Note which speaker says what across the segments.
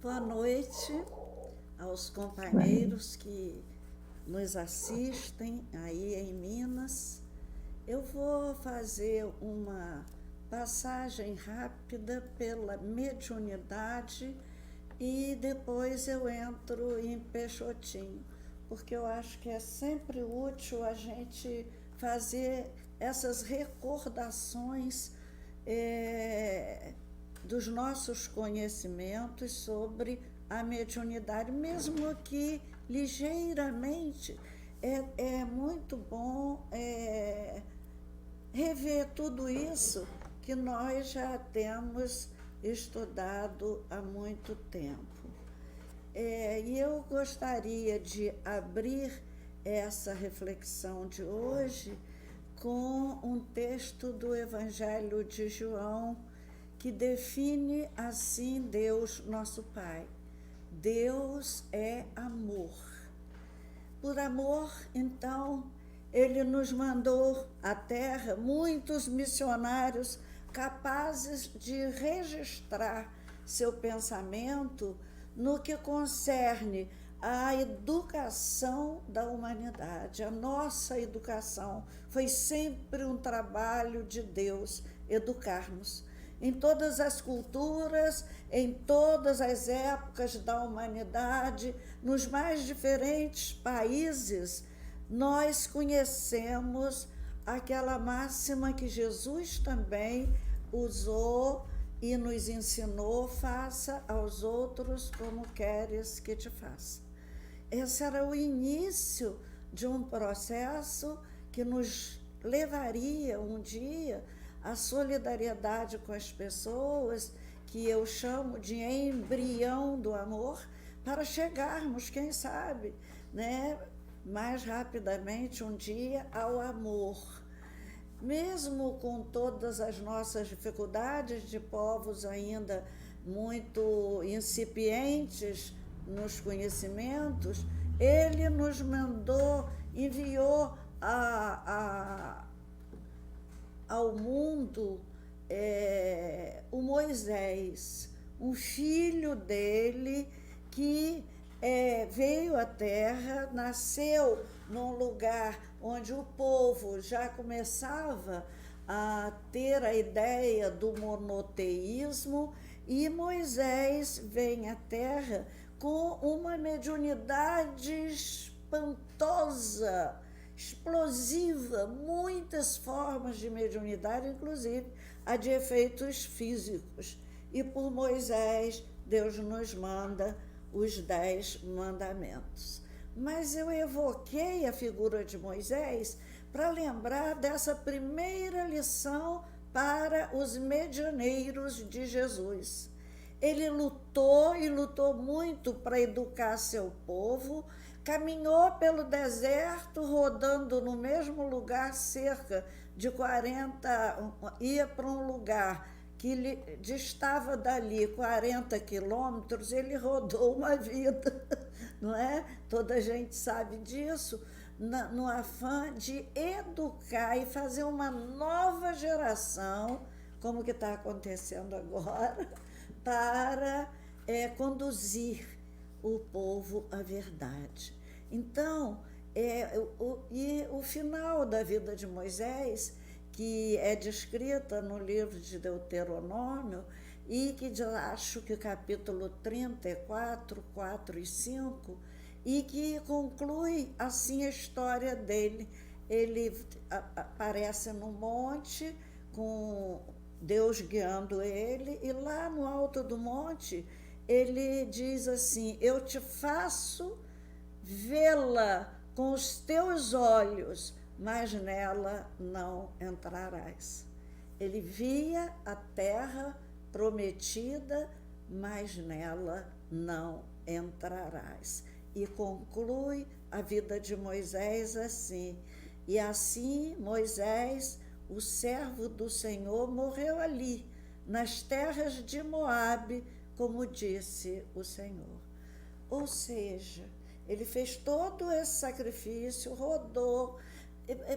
Speaker 1: Boa noite aos companheiros que nos assistem aí em Minas. Eu vou fazer uma passagem rápida pela mediunidade e depois eu entro em Peixotinho, porque eu acho que é sempre útil a gente fazer essas recordações dos nossos conhecimentos sobre a mediunidade, mesmo que ligeiramente. É muito bom rever tudo isso que nós já temos estudado há muito tempo. E eu gostaria de abrir essa reflexão de hoje com um texto do Evangelho de João, que define assim Deus, nosso Pai. Deus é amor. Por amor, então, ele nos mandou à Terra muitos missionários capazes de registrar seu pensamento no que concerne à educação da humanidade. A nossa educação foi sempre um trabalho de Deus, educar-nos. Em todas as culturas, em todas as épocas da humanidade, nos mais diferentes países, nós conhecemos aquela máxima que Jesus também usou e nos ensinou: faça aos outros como queres que te faça. Esse era o início de um processo que nos levaria um dia à solidariedade com as pessoas, que eu chamo de embrião do amor, para chegarmos, quem sabe, mais rapidamente um dia ao amor. Mesmo com todas as nossas dificuldades de povos ainda muito incipientes nos conhecimentos, ele nos mandou, enviou ao mundo o Moisés, um filho dele que veio à Terra, nasceu num lugar onde o povo já começava a ter a ideia do monoteísmo, e Moisés vem à Terra com uma mediunidade espantosa, explosiva, muitas formas de mediunidade, inclusive a de efeitos físicos. E por Moisés, Deus nos manda os 10 mandamentos. Mas eu evoquei a figura de Moisés para lembrar dessa primeira lição para os medianeiros de Jesus. Ele lutou e lutou muito para educar seu povo, caminhou pelo deserto, rodando no mesmo lugar cerca de 40, ia para um lugar que distava dali 40 quilômetros, ele rodou uma vida, não é? Toda a gente sabe disso, no afã de educar e fazer uma nova geração, como que está acontecendo agora, para conduzir o povo à verdade. Então, o final da vida de Moisés, que é descrita no livro de Deuteronômio, e que acho que o capítulo 34, 4 e 5, e que conclui assim a história dele. Ele aparece no monte com Deus guiando ele, e lá no alto do monte ele diz assim: eu te faço vê-la com os teus olhos, mas nela não entrarás. Ele via a terra prometida, mas nela não entrarás. E conclui a vida de Moisés assim: e assim Moisés, o servo do Senhor, morreu ali, nas terras de Moabe, como disse o Senhor. Ou seja, ele fez todo esse sacrifício, rodou,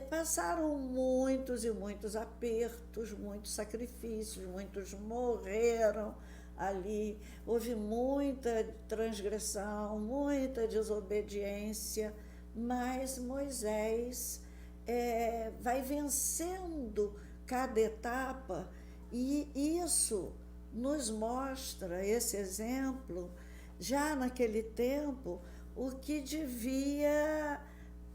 Speaker 1: passaram muitos e muitos apertos, muitos sacrifícios, muitos morreram, ali, houve muita transgressão, muita desobediência, mas Moisés vai vencendo cada etapa, e isso nos mostra, esse exemplo, já naquele tempo, o que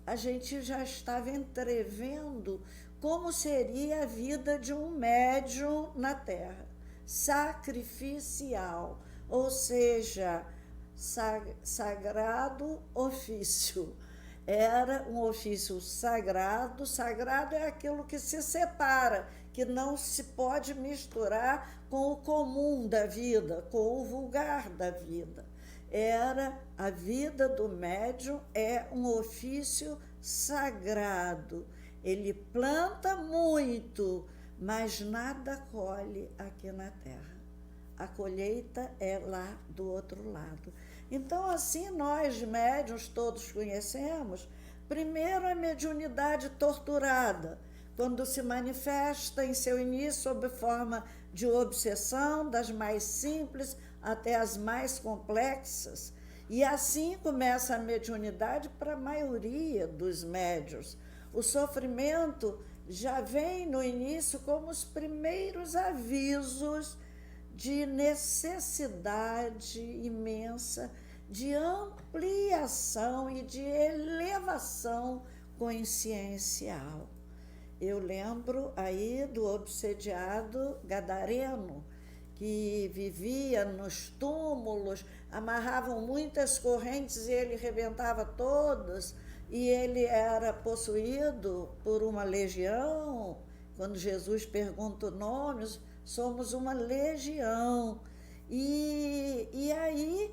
Speaker 1: a gente já estava entrevendo como seria a vida de um médium na Terra, sacrificial, ou seja, sagrado ofício. Era um ofício sagrado. Sagrado é aquilo que se separa, que não se pode misturar com o comum da vida, com o vulgar da vida. A vida do médium é um ofício sagrado. Ele planta muito, mas nada colhe aqui na terra. A colheita é lá do outro lado. Então, assim, nós, médiuns, todos conhecemos, primeiro a mediunidade torturada, quando se manifesta em seu início sob forma de obsessão, das mais simples até as mais complexas. E assim começa a mediunidade para a maioria dos médiuns. O sofrimento já vem no início como os primeiros avisos de necessidade imensa, de ampliação e de elevação consciencial. Eu lembro aí do obsediado gadareno, que vivia nos túmulos, amarravam muitas correntes e ele rebentava todas, e ele era possuído por uma legião. Quando Jesus pergunta o nome, somos uma legião. E aí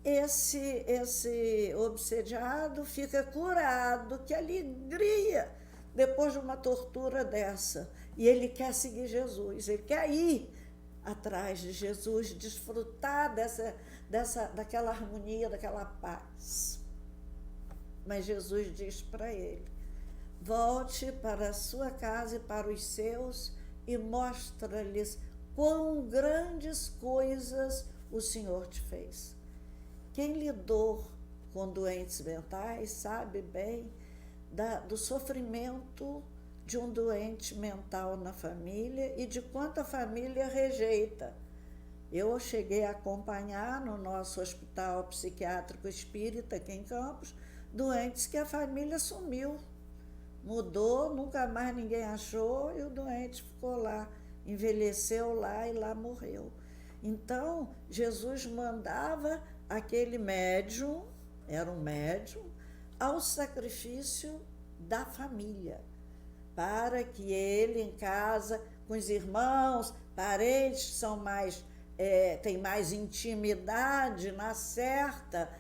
Speaker 1: esse obsediado fica curado, que alegria depois de uma tortura dessa. E ele quer seguir Jesus, ele quer ir atrás de Jesus, desfrutar daquela harmonia, daquela paz. Mas Jesus diz para ele: volte para a sua casa e para os seus e mostra-lhes quão grandes coisas o Senhor te fez. Quem lidou com doentes mentais sabe bem do sofrimento de um doente mental na família e de quanto a família rejeita. Eu cheguei a acompanhar no nosso hospital psiquiátrico espírita aqui em Campos doentes que a família sumiu, mudou, nunca mais ninguém achou, e o doente ficou lá, envelheceu lá e lá morreu. Então, Jesus mandava aquele médium, era um médium, ao sacrifício da família, para que ele em casa, com os irmãos, parentes que são tem mais intimidade, na certa,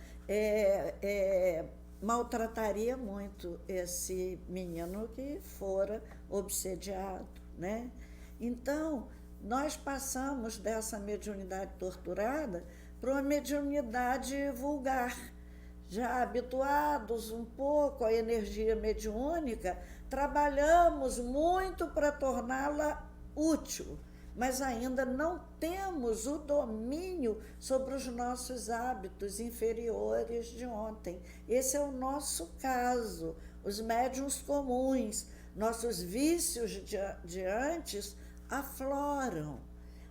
Speaker 1: maltrataria muito esse menino que fora obsediado, né? Então, nós passamos dessa mediunidade torturada para uma mediunidade vulgar. Já habituados um pouco à energia mediúnica, trabalhamos muito para torná-la útil, mas ainda não temos o domínio sobre os nossos hábitos inferiores de ontem. Esse é o nosso caso. Os médiuns comuns, nossos vícios de antes afloram.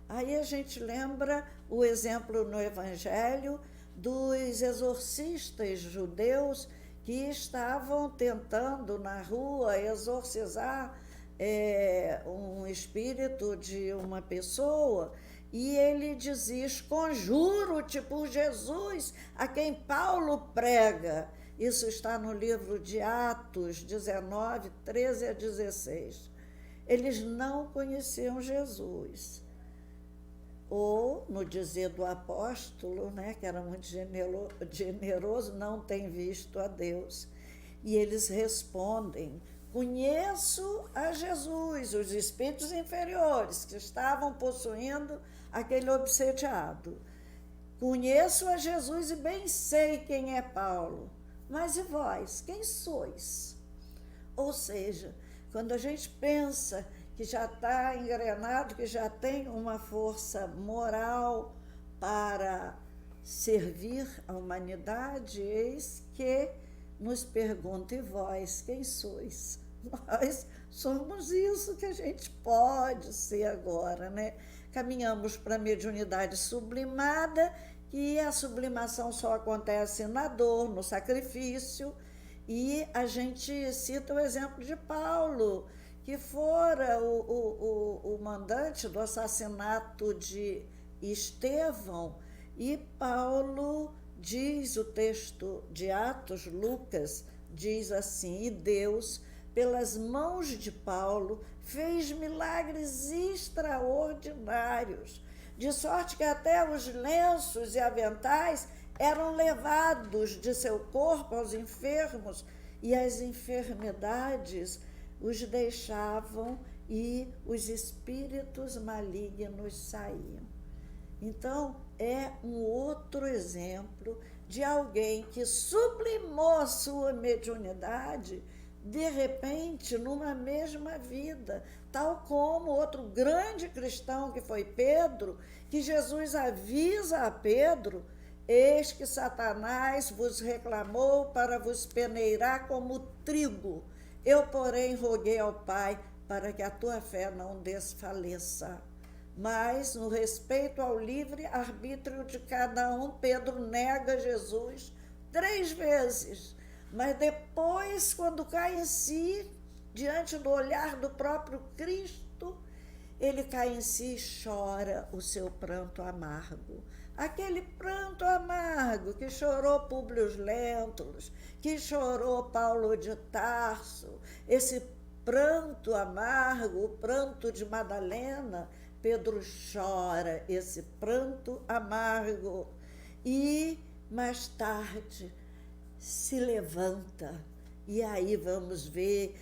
Speaker 1: Aí a gente lembra o exemplo no Evangelho dos exorcistas judeus que estavam tentando na rua exorcizar um espírito de uma pessoa, e ele dizia: conjuro-te por Jesus, a quem Paulo prega. Isso está no livro de Atos 19, 13 a 16. Eles não conheciam Jesus. Ou, no dizer do apóstolo, né, que era muito generoso, não tem visto a Deus. E eles respondem: conheço a Jesus, os espíritos inferiores que estavam possuindo aquele obsediado. Conheço a Jesus e bem sei quem é Paulo. Mas e vós, quem sois? Ou seja, quando a gente pensa que já está engrenado, que já tem uma força moral para servir a humanidade, eis que nos pergunta: e vós, quem sois? Nós somos isso que a gente pode ser agora, né? Caminhamos para a mediunidade sublimada, e a sublimação só acontece na dor, no sacrifício, e a gente cita o exemplo de Paulo, que fora o mandante do assassinato de Estevão, e Paulo diz, o texto de Atos, Lucas, diz assim: e Deus, pelas mãos de Paulo, fez milagres extraordinários, de sorte que até os lenços e aventais eram levados de seu corpo aos enfermos, e as enfermidades os deixavam e os espíritos malignos saíam. Então, é um outro exemplo de alguém que sublimou sua mediunidade, de repente, numa mesma vida, tal como outro grande cristão que foi Pedro, que Jesus avisa a Pedro: eis que Satanás vos reclamou para vos peneirar como trigo. Eu, porém, roguei ao Pai para que a tua fé não desfaleça. Mas, no respeito ao livre-arbítrio de cada um, Pedro nega Jesus 3 vezes. Mas depois, quando cai em si, diante do olhar do próprio Cristo, ele cai em si e chora o seu pranto amargo. Aquele pranto amargo que chorou Públio Lentulus, que chorou Paulo de Tarso, esse pranto amargo, o pranto de Madalena, Pedro chora esse pranto amargo e, mais tarde, se levanta. E aí vamos ver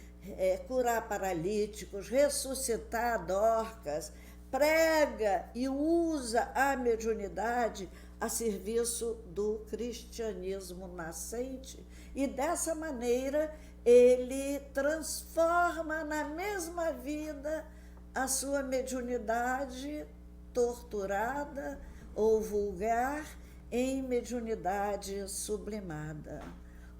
Speaker 1: curar paralíticos, ressuscitar Dorcas, prega e usa a mediunidade a serviço do cristianismo nascente. E dessa maneira ele transforma na mesma vida a sua mediunidade torturada ou vulgar em mediunidade sublimada.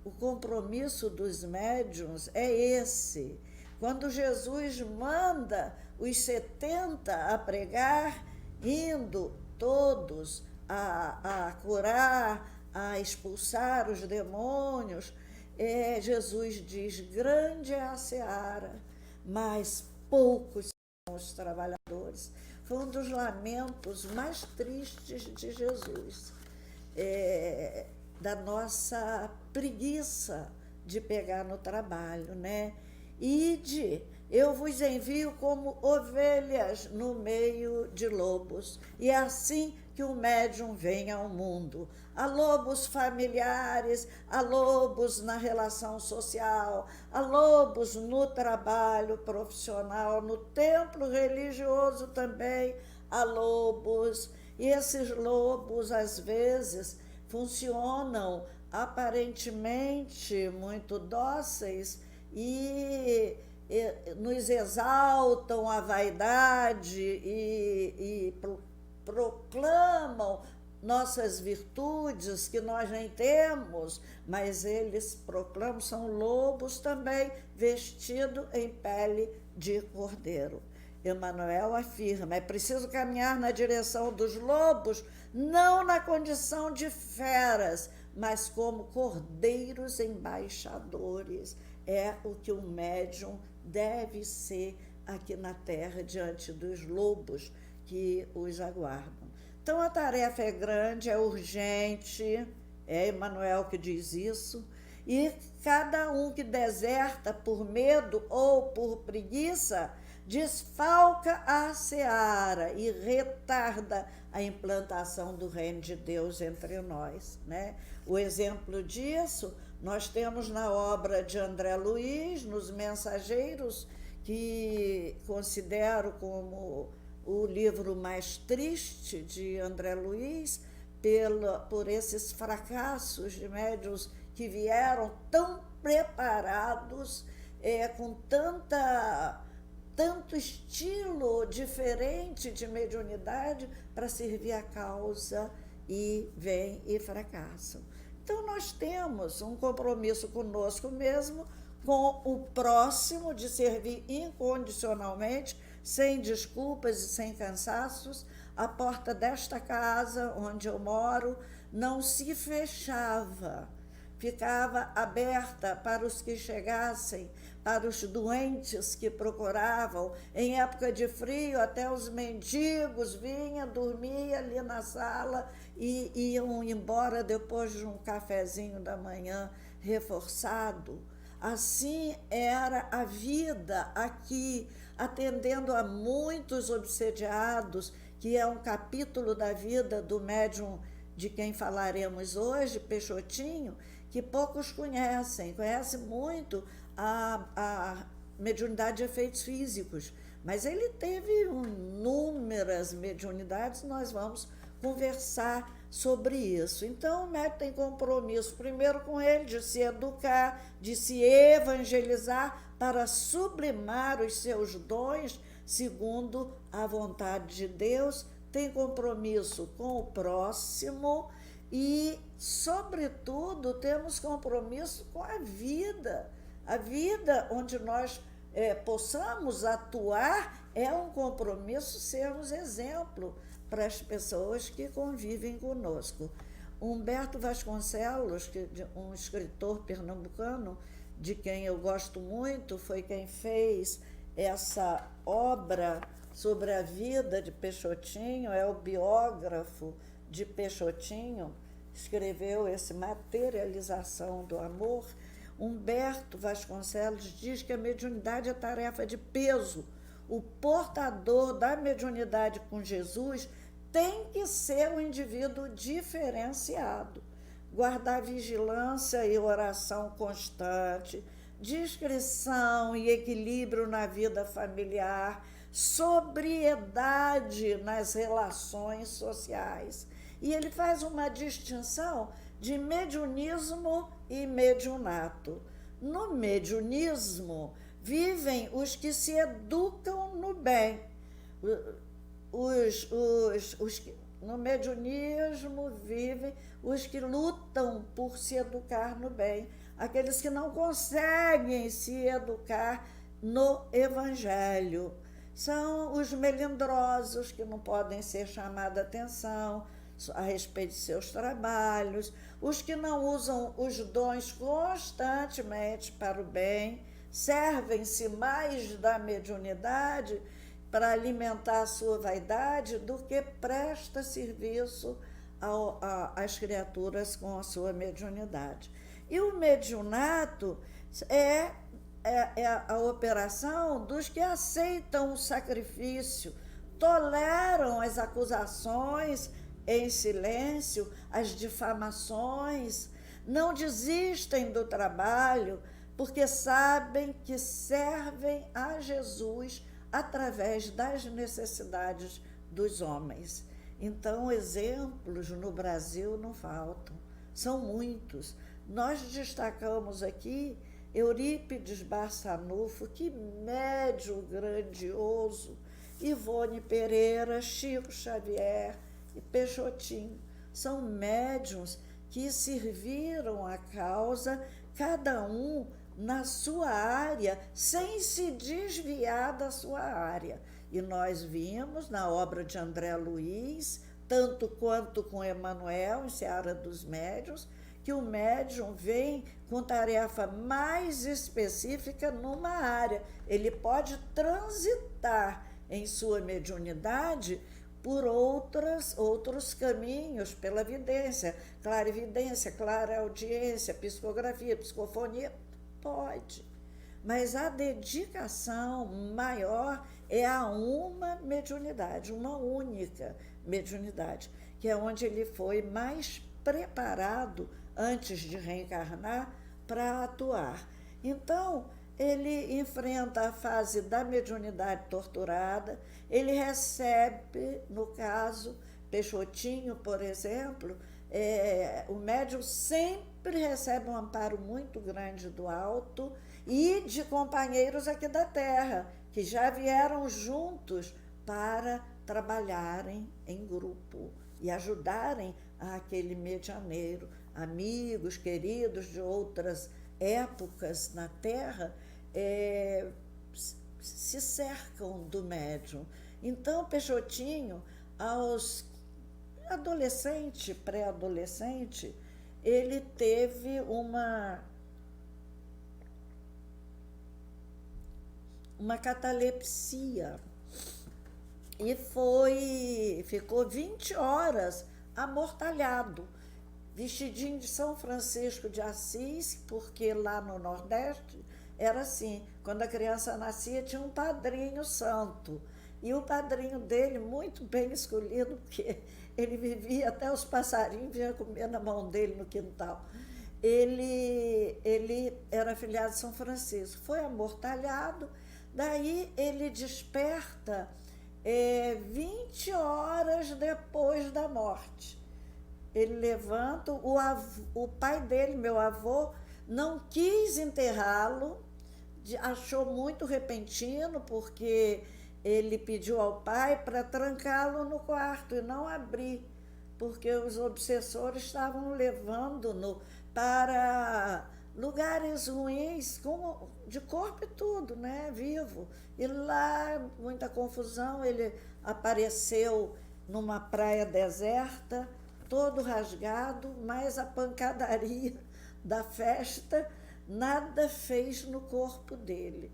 Speaker 1: O compromisso dos médiuns é esse. Quando Jesus manda os 70 a pregar, indo todos a curar, a expulsar os demônios, Jesus diz: grande é a seara, mas poucos são os trabalhadores. Foi um dos lamentos mais tristes de Jesus, da nossa preguiça de pegar no trabalho, né? Ide, eu vos envio como ovelhas no meio de lobos. E é assim que o médium vem ao mundo. Há lobos familiares, há lobos na relação social, há lobos no trabalho profissional, no templo religioso também há lobos. E esses lobos, às vezes, funcionam aparentemente muito dóceis e nos exaltam a vaidade e proclamam nossas virtudes que nós nem temos, mas eles proclamam, são lobos também, vestidos em pele de cordeiro. Emmanuel afirma: é preciso caminhar na direção dos lobos, não na condição de feras, mas como cordeiros embaixadores. É o que um médium deve ser aqui na Terra, diante dos lobos que os aguardam. Então, a tarefa é grande, é urgente, é Emmanuel que diz isso, e cada um que deserta por medo ou por preguiça desfalca a seara e retarda a implantação do reino de Deus entre nós, né? O exemplo disso nós temos na obra de André Luiz, nos Mensageiros, que considero como o livro mais triste de André Luiz, por esses fracassos de médiuns que vieram tão preparados, com tanta tanto estilo diferente de mediunidade para servir a causa e vêm e fracassam. Então, nós temos um compromisso conosco mesmo, com o próximo, de servir incondicionalmente, sem desculpas e sem cansaços. A porta desta casa, onde eu moro, não se fechava, ficava aberta para os que chegassem, para os doentes que procuravam. Em época de frio, até os mendigos vinham, dormiam ali na sala e iam embora depois de um cafezinho da manhã reforçado. Assim era a vida aqui, atendendo a muitos obsediados, que é um capítulo da vida do médium de quem falaremos hoje, Peixotinho, que poucos conhecem. Conhece muito a mediunidade de efeitos físicos, mas ele teve inúmeras mediunidades. Nós vamos conversar sobre isso. Então, o médium tem compromisso, primeiro com ele, de se educar, de se evangelizar, para sublimar os seus dons, segundo a vontade de Deus. Tem compromisso com o próximo e, sobretudo, temos compromisso com a vida. A vida onde nós possamos atuar é um compromisso, sermos exemplo para as pessoas que convivem conosco. Humberto Vasconcelos, um escritor pernambucano, de quem eu gosto muito, foi quem fez essa obra sobre a vida de Peixotinho, é o biógrafo de Peixotinho, escreveu esse Materialização do Amor. Humberto Vasconcelos diz que a mediunidade é tarefa de peso. O portador da mediunidade com Jesus tem que ser um indivíduo diferenciado, guardar vigilância e oração constante, discrição e equilíbrio na vida familiar, sobriedade nas relações sociais. E ele faz uma distinção de mediunismo e mediunato. No mediunismo, vivem os que se educam no bem. No mediunismo vivem os que lutam por se educar no bem, aqueles que não conseguem se educar no evangelho. São os melindrosos, que não podem ser chamados a atenção a respeito de seus trabalhos, os que não usam os dons constantemente para o bem, servem-se mais da mediunidade para alimentar a sua vaidade do que presta serviço às criaturas com a sua mediunidade. E o mediunato é a operação dos que aceitam o sacrifício, toleram as acusações em silêncio, as difamações, não desistem do trabalho, porque sabem que servem a Jesus através das necessidades dos homens. Então, exemplos no Brasil não faltam, são muitos. Nós destacamos aqui Eurípides Barçanufo, que médium grandioso, Ivone Pereira, Chico Xavier e Peixotinho. São médiuns que serviram a causa, cada um na sua área, sem se desviar da sua área. E nós vimos na obra de André Luiz, tanto quanto com Emmanuel, em Seara dos Médiuns, que o médium vem com tarefa mais específica numa área. Ele pode transitar em sua mediunidade por outros caminhos, pela vidência, clarividência, clareaudiência, psicografia, psicofonia, pode. Mas a dedicação maior é a uma mediunidade, uma única mediunidade, que é onde ele foi mais preparado antes de reencarnar para atuar. Então, ele enfrenta a fase da mediunidade torturada, ele recebe, no caso, Peixotinho, por exemplo, o médium sempre recebe um amparo muito grande do alto e de companheiros aqui da Terra, que já vieram juntos para trabalharem em grupo e ajudarem aquele medianeiro. Amigos, queridos de outras épocas na Terra, se cercam do médium. Então, Peixotinho, aos adolescente, pré-adolescente, ele teve uma catalepsia e ficou 20 horas amortalhado, vestidinho de São Francisco de Assis, porque lá no Nordeste era assim, quando a criança nascia tinha um padrinho santo, e o padrinho dele, muito bem escolhido, porque ele vivia, até os passarinhos vinham comer na mão dele no quintal. Ele era afilhado de São Francisco, foi amortalhado, daí ele desperta 20 horas depois da morte. Ele levanta, o pai dele, meu avô, não quis enterrá-lo, achou muito repentino, porque ele pediu ao pai para trancá-lo no quarto e não abrir, porque os obsessores estavam levando-no para lugares ruins, de corpo e tudo, né, vivo. E lá, muita confusão, ele apareceu numa praia deserta, todo rasgado, mas a pancadaria da festa nada fez no corpo dele.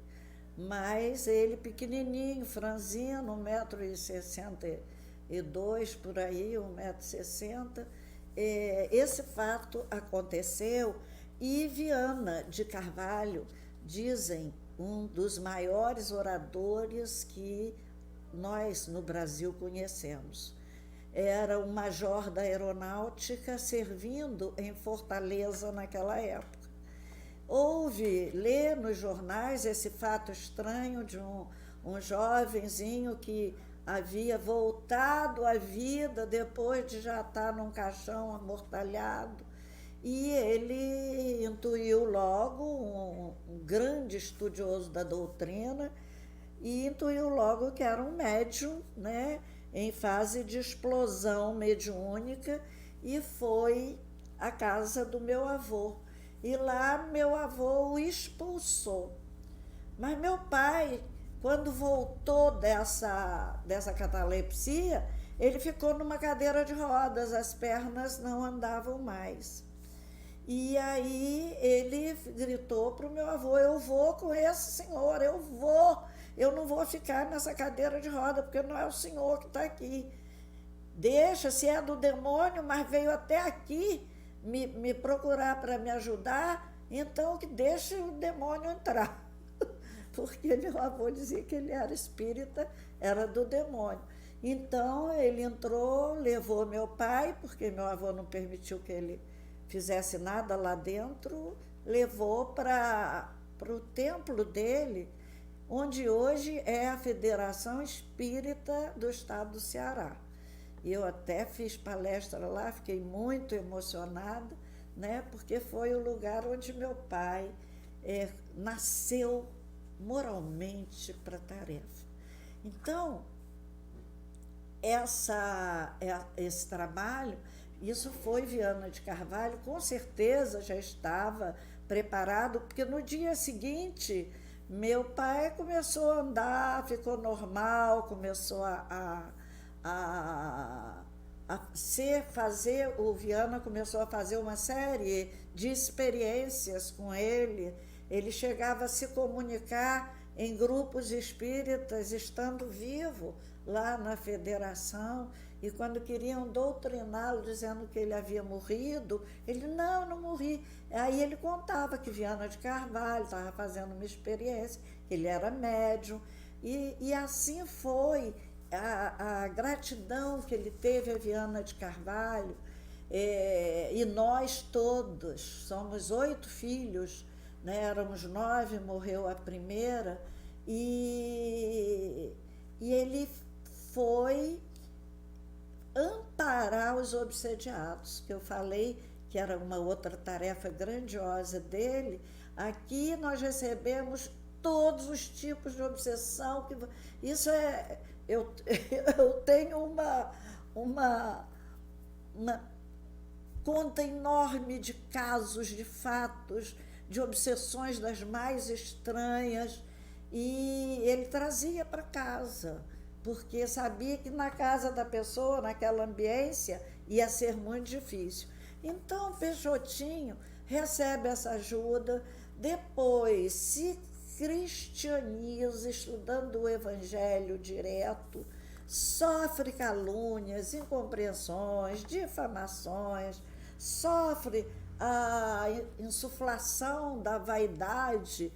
Speaker 1: Mas ele pequenininho, franzino, 1,62 m por aí, 1,60 m. Esse fato aconteceu e Viana de Carvalho, dizem, um dos maiores oradores que nós no Brasil conhecemos. Era um major da aeronáutica servindo em Fortaleza naquela época. Lê nos jornais esse fato estranho de um jovenzinho que havia voltado à vida depois de já estar num caixão amortalhado. E ele intuiu logo, um grande estudioso da doutrina, e intuiu logo que era um médium, né, em fase de explosão mediúnica, e foi à casa do meu avô. E lá meu avô o expulsou. Mas meu pai, quando voltou dessa catalepsia, ele ficou numa cadeira de rodas, as pernas não andavam mais. E aí ele gritou para o meu avô: eu vou com esse senhor, eu não vou ficar nessa cadeira de roda, porque não é o senhor que está aqui. Deixa, se é do demônio, mas veio até aqui me procurar para me ajudar, então que deixe o demônio entrar. Porque meu avô dizia que ele era espírita, era do demônio. Então ele entrou, levou meu pai, porque meu avô não permitiu que ele fizesse nada lá dentro, levou para o templo dele, onde hoje é a Federação Espírita do Estado do Ceará. E eu até fiz palestra lá, fiquei muito emocionada, né, porque foi o lugar onde meu pai nasceu moralmente para a tarefa. Então, esse trabalho, isso foi Viana de Carvalho, com certeza já estava preparado, porque no dia seguinte meu pai começou a andar, ficou normal, começou o Viana começou a fazer uma série de experiências com ele. Ele chegava a se comunicar em grupos espíritas, estando vivo lá na federação, e quando queriam doutriná-lo, dizendo que ele havia morrido, ele, não morri. Aí ele contava que Viana de Carvalho estava fazendo uma experiência, ele era médium, e assim foi a gratidão que ele teve a Viana de Carvalho, e nós todos, somos 8 filhos, né, éramos 9, morreu a primeira, e ele foi amparar os obsediados, que eu falei que era uma outra tarefa grandiosa dele. Aqui nós recebemos todos os tipos de obsessão. Isso é. Eu, eu tenho uma conta enorme de casos, de fatos, de obsessões das mais estranhas, e ele trazia para casa, porque sabia que na casa da pessoa, naquela ambiência, ia ser muito difícil. Então, Peixotinho recebe essa ajuda, depois se cristianiza, estudando o Evangelho direto, sofre calúnias, incompreensões, difamações, sofre a insuflação da vaidade.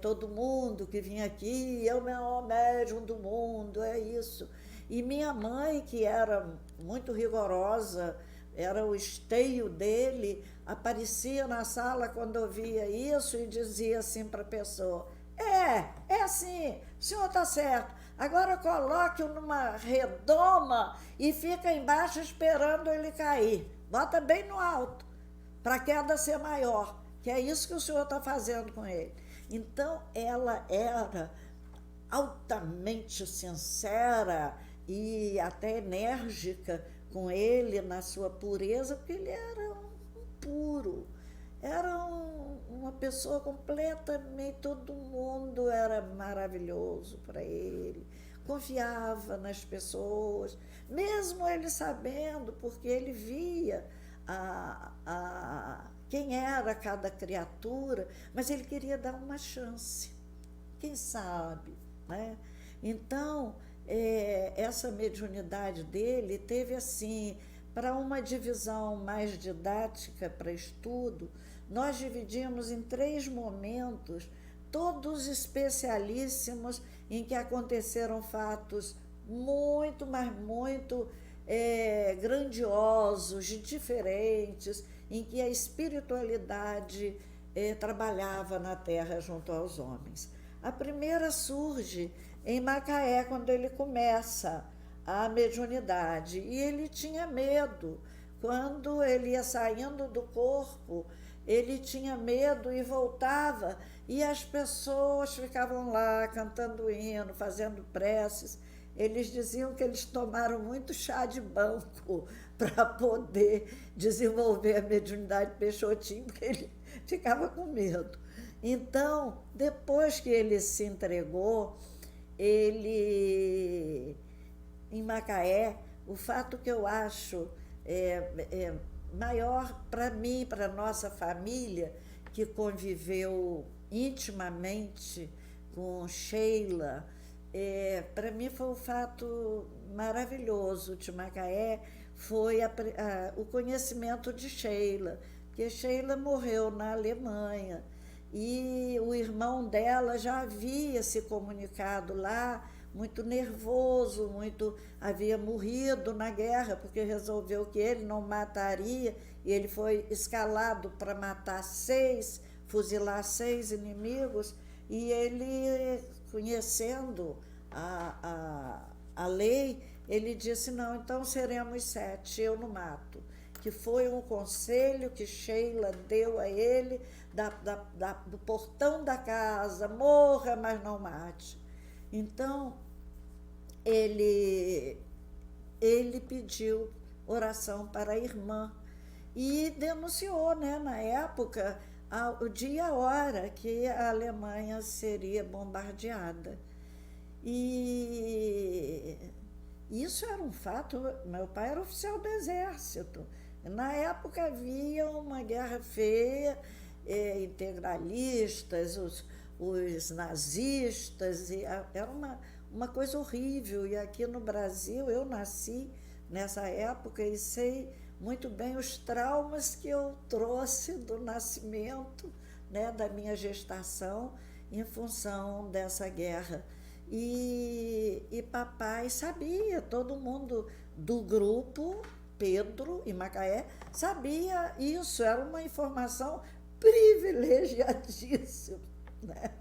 Speaker 1: Todo mundo que vinha aqui é o maior médium do mundo, é isso. E minha mãe, que era muito rigorosa, era o esteio dele, aparecia na sala quando eu via isso e dizia assim para a pessoa: é assim, o senhor está certo, agora coloque-o numa redoma e fica embaixo esperando ele cair, bota bem no alto, para a queda ser maior, que é isso que o senhor está fazendo com ele. Então, ela era altamente sincera e até enérgica com ele na sua pureza, porque ele era um puro, era uma pessoa completamente, todo mundo era maravilhoso para ele, confiava nas pessoas, mesmo ele sabendo, porque ele via quem era cada criatura, mas ele queria dar uma chance, quem sabe, né? Então, essa mediunidade dele teve assim, para uma divisão mais didática para estudo, nós dividimos em 3 momentos, todos especialíssimos, em que aconteceram fatos muito, mas muito grandiosos, diferentes, em que a espiritualidade trabalhava na Terra junto aos homens. A primeira surge em Macaé, quando ele começa a mediunidade, e ele tinha medo. Quando ele ia saindo do corpo, ele tinha medo e voltava, e as pessoas ficavam lá cantando hino, fazendo preces. Eles diziam que eles tomaram muito chá de banco para poder desenvolver a mediunidade Peixotinho, porque ele ficava com medo. Então, depois que ele se entregou, ele, em Macaé, o fato que eu acho maior para mim, para a nossa família, que conviveu intimamente com Sheila, para mim foi um fato maravilhoso de Macaé, foi o conhecimento de Sheila, porque Sheila morreu na Alemanha, e o irmão dela já havia se comunicado lá, muito nervoso, havia morrido na guerra, porque resolveu que ele não mataria, e ele foi escalado para matar 6, fuzilar 6 inimigos, e ele, conhecendo a lei, ele disse: não, então seremos 7, eu não mato. Que foi um conselho que Sheila deu a ele, do portão da casa: morra, mas não mate. Então, ele pediu oração para a irmã e denunciou, né, na época, o dia e a hora que a Alemanha seria bombardeada. E isso era um fato. Meu pai era oficial do Exército. Na época havia uma guerra feia, integralistas, os nazistas, e era uma coisa horrível. E aqui no Brasil, eu nasci nessa época e sei muito bem os traumas que eu trouxe do nascimento, né, da minha gestação, em função dessa guerra. E papai sabia, todo mundo do grupo, Pedro e Macaé, sabia isso, era uma informação privilegiadíssima, né?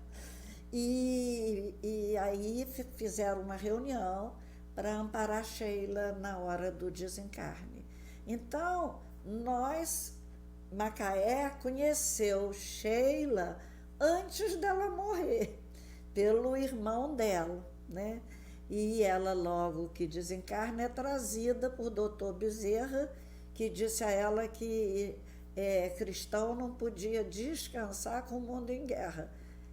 Speaker 1: E aí fizeram uma reunião para amparar Sheila na hora do desencarne. Então, Macaé conheceu Sheila antes dela morrer, pelo irmão dela, né? E ela, logo que desencarna, é trazida por Dr. Bezerra, que disse a ela que cristão não podia descansar com o mundo em guerra.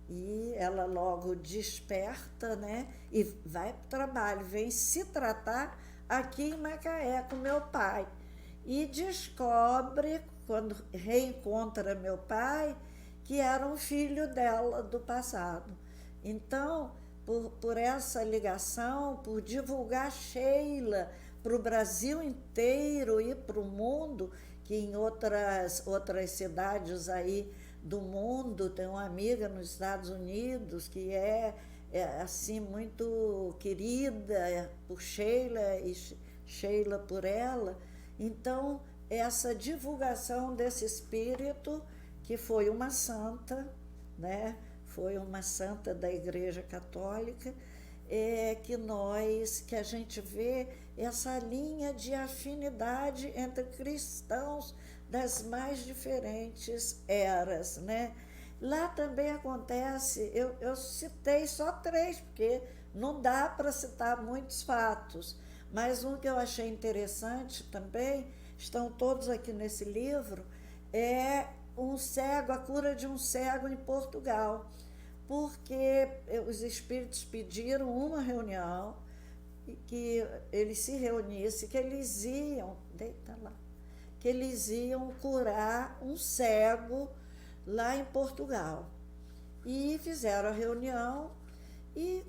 Speaker 1: E ela logo desperta, né? E vai para o trabalho, vem se tratar aqui em Macaé com meu pai. E descobre, quando reencontra meu pai, que era um filho dela do passado. Então, por essa ligação, por divulgar Sheila para o Brasil inteiro e para o mundo, que em outras cidades aí do mundo, tem uma amiga nos Estados Unidos que é assim muito querida por Sheila e Sheila por ela. Então, essa divulgação desse espírito, que foi uma santa, né? Foi uma santa da Igreja Católica, que a gente vê essa linha de afinidade entre cristãos das mais diferentes eras, né? Lá também acontece, eu citei só 3, porque não dá para citar muitos fatos, mas um que eu achei interessante também, estão todos aqui nesse livro, é a cura de um cego em Portugal, porque os espíritos pediram uma reunião, que eles se reunissem, que eles iam curar um cego lá em Portugal. E fizeram a reunião, e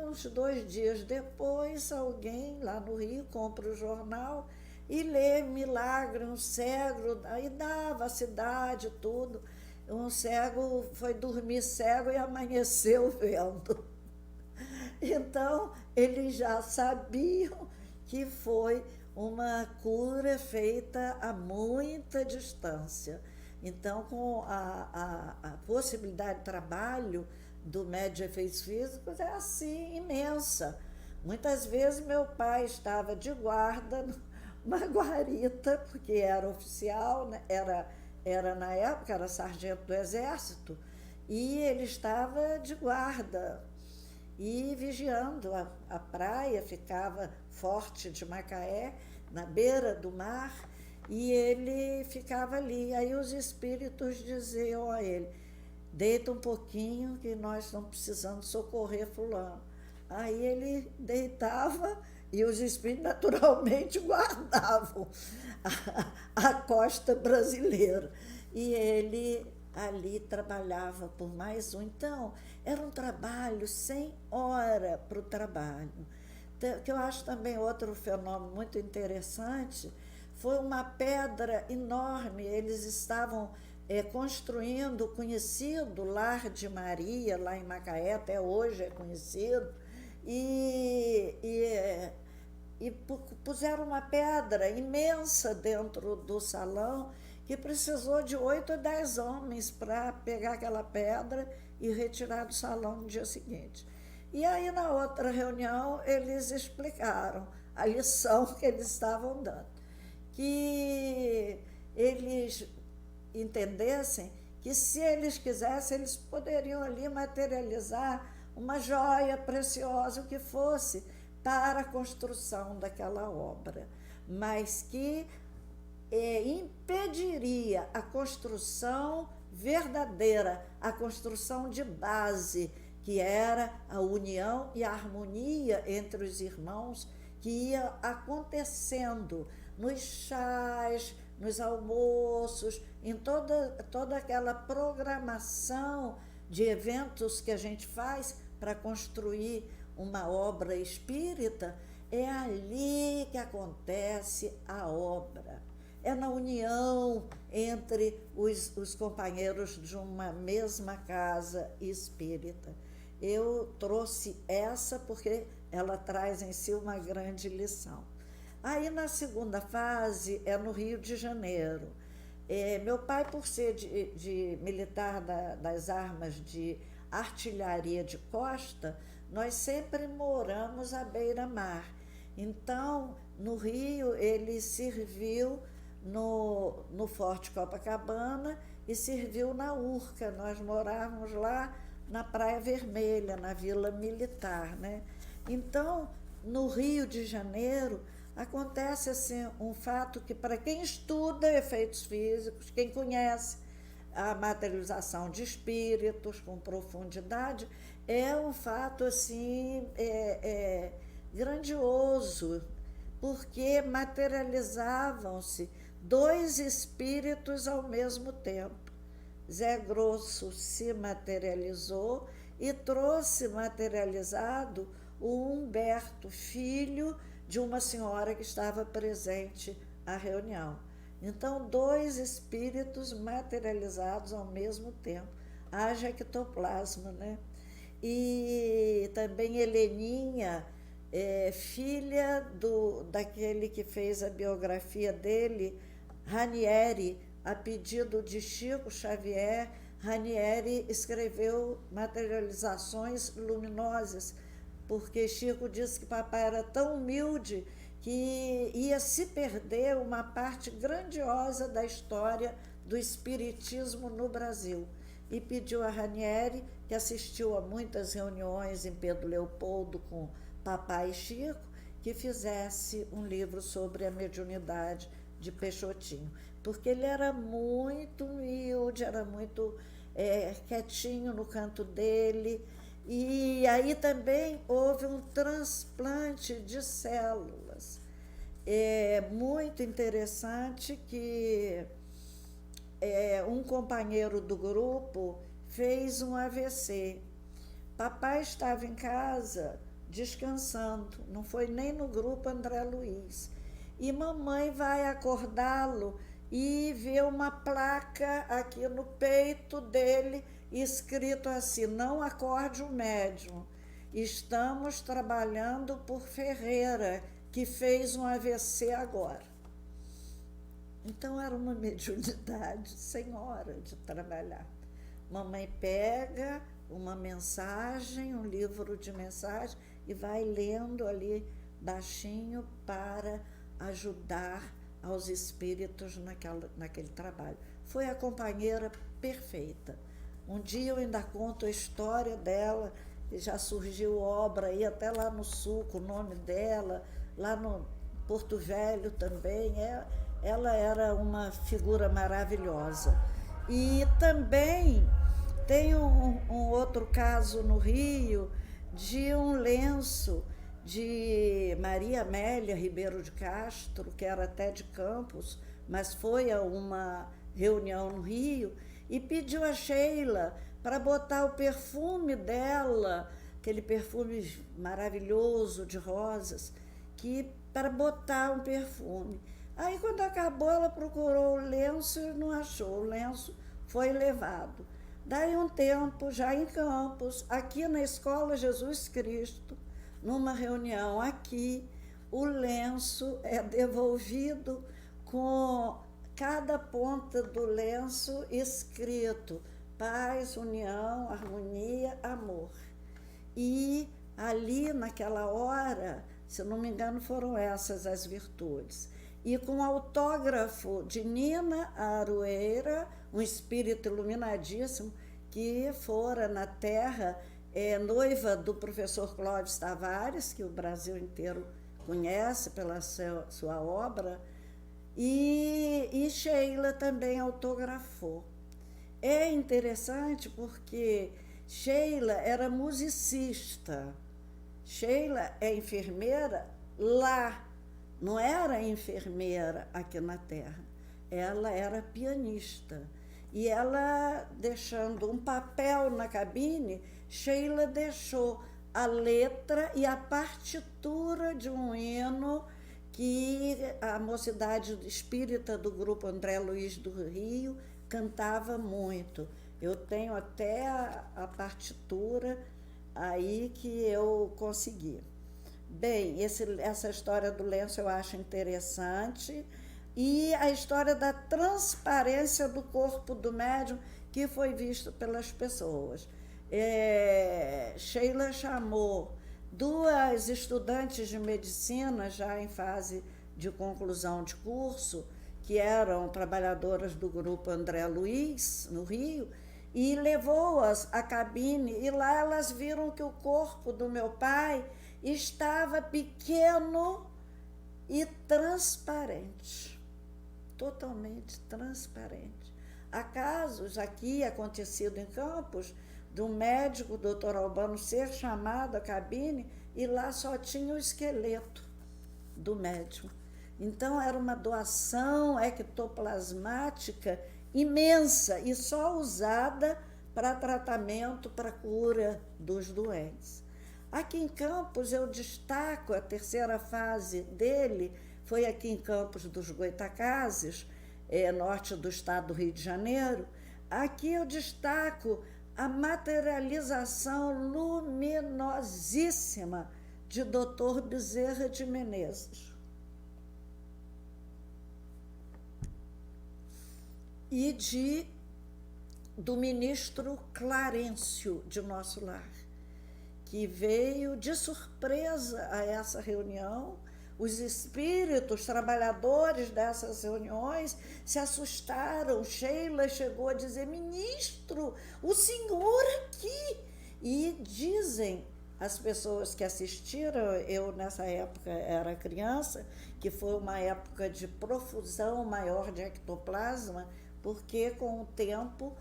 Speaker 1: uns 2 dias depois, alguém lá no Rio compra o jornal e lê milagre, um cego, aí dava a cidade, tudo. Um cego foi dormir cego e amanheceu vendo. Então, eles já sabiam que foi uma cura feita a muita distância. Então, com a possibilidade de trabalho do médium de efeitos físicos é assim, imensa. Muitas vezes meu pai estava de guarda numa guarita, porque era oficial, né? Era na época, era sargento do Exército, e ele estava de guarda e vigiando a praia, ficava Forte de Macaé, na beira do mar, e ele ficava ali. Aí os espíritos diziam a ele: deita um pouquinho que nós estamos precisando socorrer fulano. Aí ele deitava e os espíritos naturalmente guardavam a costa brasileira. E ele ali trabalhava por mais um. Então, era um trabalho sem hora para o trabalho. Que eu acho também outro fenômeno muito interessante, foi uma pedra enorme. Eles estavam construindo o conhecido Lar de Maria, lá em Macaé, até hoje é conhecido, e puseram uma pedra imensa dentro do salão, que precisou de 8 ou 10 homens para pegar aquela pedra e retirar do salão no dia seguinte. E aí, na outra reunião, eles explicaram a lição que eles estavam dando, que eles entendessem que, se eles quisessem, eles poderiam ali materializar uma joia preciosa, o que fosse, para a construção daquela obra, mas que impediria a construção verdadeira, a construção de base, que era a união e a harmonia entre os irmãos, que ia acontecendo nos chás, nos almoços, em toda aquela programação de eventos que a gente faz para construir uma obra espírita. É ali que acontece a obra. É na união entre os companheiros de uma mesma casa espírita. Eu trouxe essa porque ela traz em si uma grande lição. Aí, na segunda fase, é no Rio de Janeiro. Meu pai, por ser de militar das armas de artilharia de costa, nós sempre moramos à beira-mar. Então, no Rio, ele serviu no Forte Copacabana e serviu na Urca. Nós morávamos lá na Praia Vermelha, na Vila Militar, né? Então, no Rio de Janeiro, acontece assim, um fato que, para quem estuda efeitos físicos, quem conhece a materialização de espíritos com profundidade, é um fato assim, grandioso, porque materializavam-se dois espíritos ao mesmo tempo. Zé Grosso se materializou e trouxe materializado o Humberto, filho de uma senhora que estava presente à reunião. Então, dois espíritos materializados ao mesmo tempo. Haja ectoplasma, né? E também Heleninha, filha daquele que fez a biografia dele, Ranieri, a pedido de Chico Xavier. Ranieri escreveu materializações luminosas, porque Chico disse que papai era tão humilde que ia se perder uma parte grandiosa da história do espiritismo no Brasil. E pediu a Ranieri, que assistiu a muitas reuniões em Pedro Leopoldo com papai e Chico, que fizesse um livro sobre a mediunidade de Peixotinho, porque ele era muito humilde, era muito quietinho no canto dele. E aí também houve um transplante de células. É muito interessante que um companheiro do grupo fez um AVC. Papai estava em casa descansando, não foi nem no grupo André Luiz. E mamãe vai acordá-lo e vê uma placa aqui no peito dele, escrito assim: não acorde o médium, estamos trabalhando por Ferreira, que fez um AVC agora. Então era uma mediunidade sem hora de trabalhar. Mamãe pega uma mensagem, um livro de mensagem, e vai lendo ali baixinho para ajudar aos espíritos naquele trabalho. Foi a companheira perfeita. Um dia eu ainda conto a história dela, e já surgiu obra aí até lá no Sul, com o nome dela, lá no Porto Velho também. Ela era uma figura maravilhosa. E também tem um outro caso no Rio, de um lenço de Maria Amélia Ribeiro de Castro, que era até de Campos, mas foi a uma reunião no Rio, e pediu a Sheila para botar o perfume dela, aquele perfume maravilhoso de rosas, para botar um perfume. Aí, quando acabou, ela procurou o lenço e não achou. O lenço foi levado. Daí um tempo, já em Campos, aqui na Escola Jesus Cristo, numa reunião aqui, o lenço é devolvido com cada ponta do lenço escrito: paz, união, harmonia, amor. E ali, naquela hora, se não me engano, foram essas as virtudes. E com autógrafo de Nina Aroeira, um espírito iluminadíssimo, que fora na Terra, noiva do professor Clóvis Tavares, que o Brasil inteiro conhece pela sua obra, e Sheila também autografou. É interessante porque Sheila era musicista. Sheila é enfermeira lá, não era enfermeira aqui na Terra. Ela era pianista. E ela, deixando um papel na cabine, Sheila deixou a letra e a partitura de um hino que a mocidade espírita do grupo André Luiz do Rio cantava muito. Eu tenho até a partitura aí que eu consegui. Bem, essa história do lenço eu acho interessante. E a história da transparência do corpo do médium, que foi visto pelas pessoas. Sheila chamou 2 estudantes de medicina, já em fase de conclusão de curso, que eram trabalhadoras do grupo André Luiz, no Rio, e levou-as à cabine, e lá elas viram que o corpo do meu pai estava pequeno e transparente, totalmente transparente. Há casos aqui, acontecido em Campos, do médico, doutor Albano, ser chamado à cabine e lá só tinha o esqueleto do médium. Então, era uma doação ectoplasmática imensa e só usada para tratamento, para cura dos doentes. Aqui em Campos, eu destaco a terceira fase dele, foi aqui em Campos dos Goitacazes, norte do estado do Rio de Janeiro. Aqui eu destaco a materialização luminosíssima de Dr. Bezerra de Menezes. E do ministro Clarencio, de Nosso Lar, que veio de surpresa a essa reunião. Os espíritos trabalhadores dessas reuniões se assustaram. Sheila chegou a dizer: ministro, o senhor aqui. E dizem as pessoas que assistiram, eu nessa época era criança, que foi uma época de profusão maior de ectoplasma, porque com o tempo,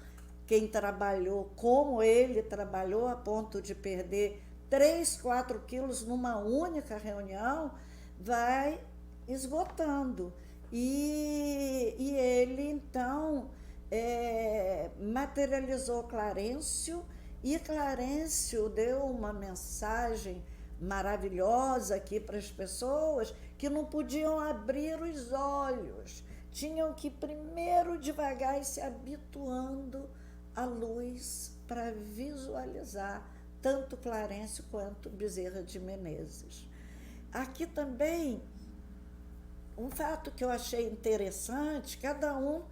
Speaker 1: quem trabalhou como ele trabalhou, a ponto de perder 3, 4 quilos numa única reunião, vai esgotando. E ele, então, materializou Clarencio, e Clarencio deu uma mensagem maravilhosa aqui para as pessoas que não podiam abrir os olhos, tinham que primeiro devagar ir se habituando à luz para visualizar tanto Clarencio quanto Bezerra de Menezes. Aqui também, um fato que eu achei interessante, cada um,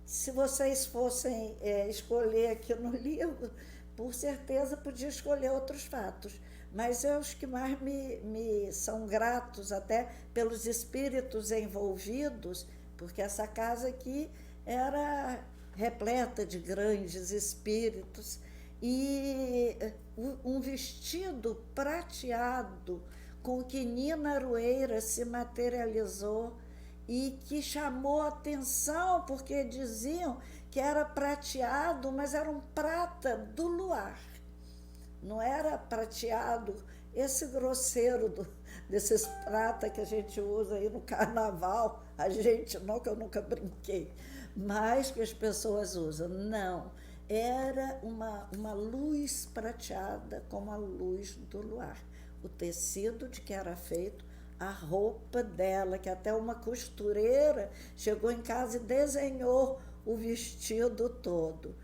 Speaker 1: se vocês fossem escolher aqui no livro, por certeza podia escolher outros fatos, mas os que mais me são gratos até pelos espíritos envolvidos, porque essa casa aqui era repleta de grandes espíritos, e um vestido prateado com que Nina Aroeira se materializou e que chamou a atenção, porque diziam que era prateado, mas era um prata do luar. Não era prateado, esse grosseiro desses prata que a gente usa aí no carnaval, a gente não, que eu nunca brinquei, mas que as pessoas usam. Não, era uma luz prateada como a luz do luar. O tecido de que era feito, a roupa dela, que até uma costureira chegou em casa e desenhou o vestido todo.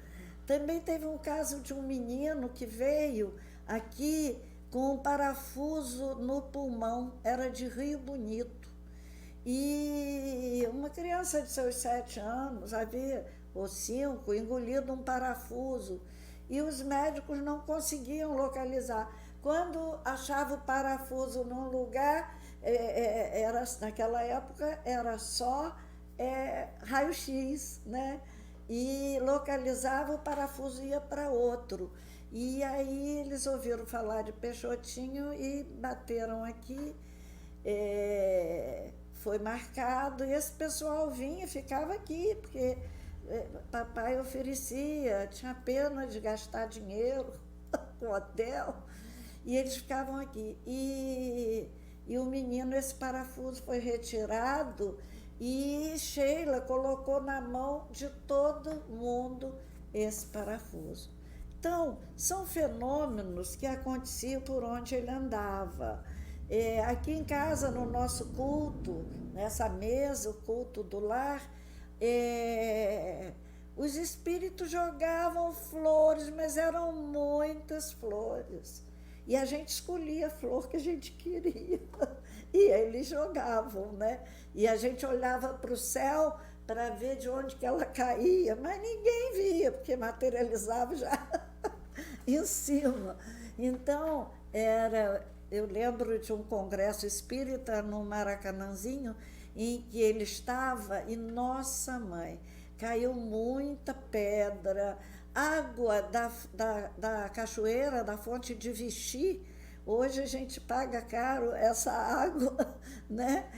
Speaker 1: Também teve um caso de um menino que veio aqui com um parafuso no pulmão, era de Rio Bonito. E uma criança de seus 7 anos, ou 5, engolido um parafuso. E os médicos não conseguiam localizar. Quando achava o parafuso num lugar, naquela época era só raio-x, né? E localizava, o parafuso ia para outro. E aí eles ouviram falar de Peixotinho e bateram aqui, foi marcado, e esse pessoal vinha e ficava aqui, porque papai oferecia, tinha pena de gastar dinheiro com hotel, e eles ficavam aqui. E o menino, esse parafuso foi retirado, e Sheila colocou na mão de todo mundo esse parafuso. Então, são fenômenos que aconteciam por onde ele andava. Aqui em casa, no nosso culto, nessa mesa, o culto do lar, os espíritos jogavam flores, mas eram muitas flores. E a gente escolhia a flor que a gente queria. E eles jogavam, né? E a gente olhava para o céu para ver de onde que ela caía, mas ninguém via, porque materializava já em cima. Então, eu lembro de um congresso espírita no Maracanãzinho, em que ele estava, e nossa mãe, caiu muita pedra, água da cachoeira, da fonte de Vichy. Hoje a gente paga caro essa água, né,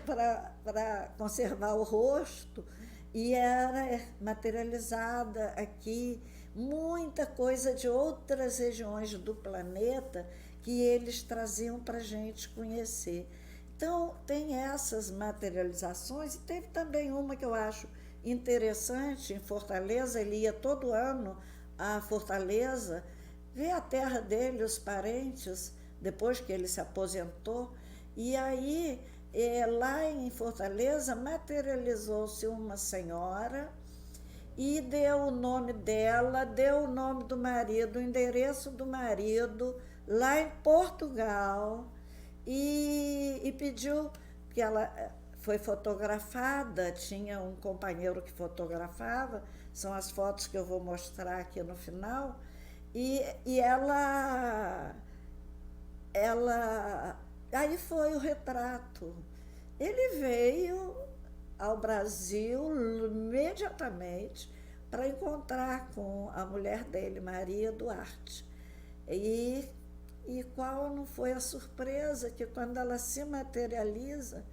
Speaker 1: para conservar o rosto, e era materializada aqui muita coisa de outras regiões do planeta que eles traziam para a gente conhecer. Então, tem essas materializações, e teve também uma que eu acho interessante, em Fortaleza. Ele ia todo ano a Fortaleza, ver a terra dele, os parentes, depois que ele se aposentou. E aí, lá em Fortaleza, materializou-se uma senhora e deu o nome dela, deu o nome do marido, o endereço do marido, lá em Portugal, e pediu que ela foi fotografada, tinha um companheiro que fotografava, são as fotos que eu vou mostrar aqui no final, e ela, aí foi o retrato. Ele veio ao Brasil imediatamente para encontrar com a mulher dele, Maria Duarte. E qual não foi a surpresa que, quando ela se materializa,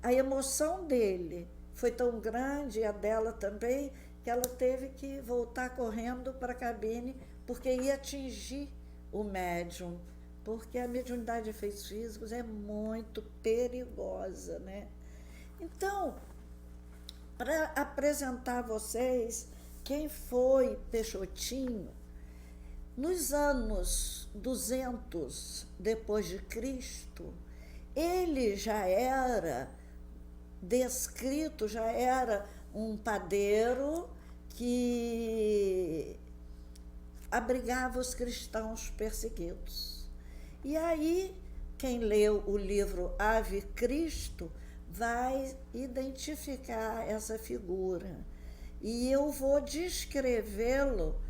Speaker 1: a emoção dele foi tão grande, e a dela também, que ela teve que voltar correndo para a cabine, porque ia atingir o médium, porque a mediunidade de efeitos físicos é muito perigosa, né? Então, para apresentar a vocês quem foi Peixotinho, nos anos 200 depois de Cristo, ele já era descrito, já era um padeiro que abrigava os cristãos perseguidos. E aí, quem leu o livro Ave Cristo vai identificar essa figura. E eu vou descrevê-lo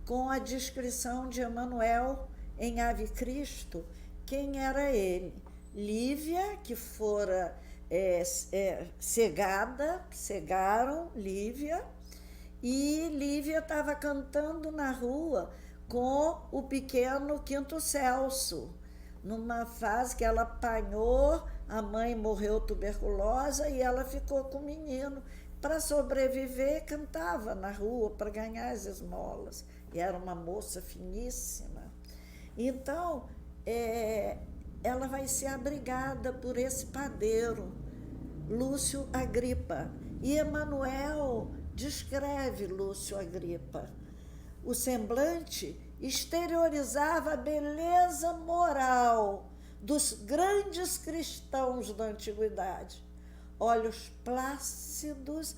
Speaker 1: com a descrição de Emmanuel em Ave Cristo, quem era ele. Lívia, que fora cegaram Lívia, e Lívia estava cantando na rua com o pequeno Quinto Celso, numa fase que ela apanhou, a mãe morreu tuberculosa e ela ficou com o menino. Para sobreviver, cantava na rua para ganhar as esmolas, e era uma moça finíssima. Então, ela vai ser abrigada por esse padeiro, Lúcio Agripa. E Emmanuel descreve Lúcio Agripa. O semblante exteriorizava a beleza moral dos grandes cristãos da antiguidade. Olhos plácidos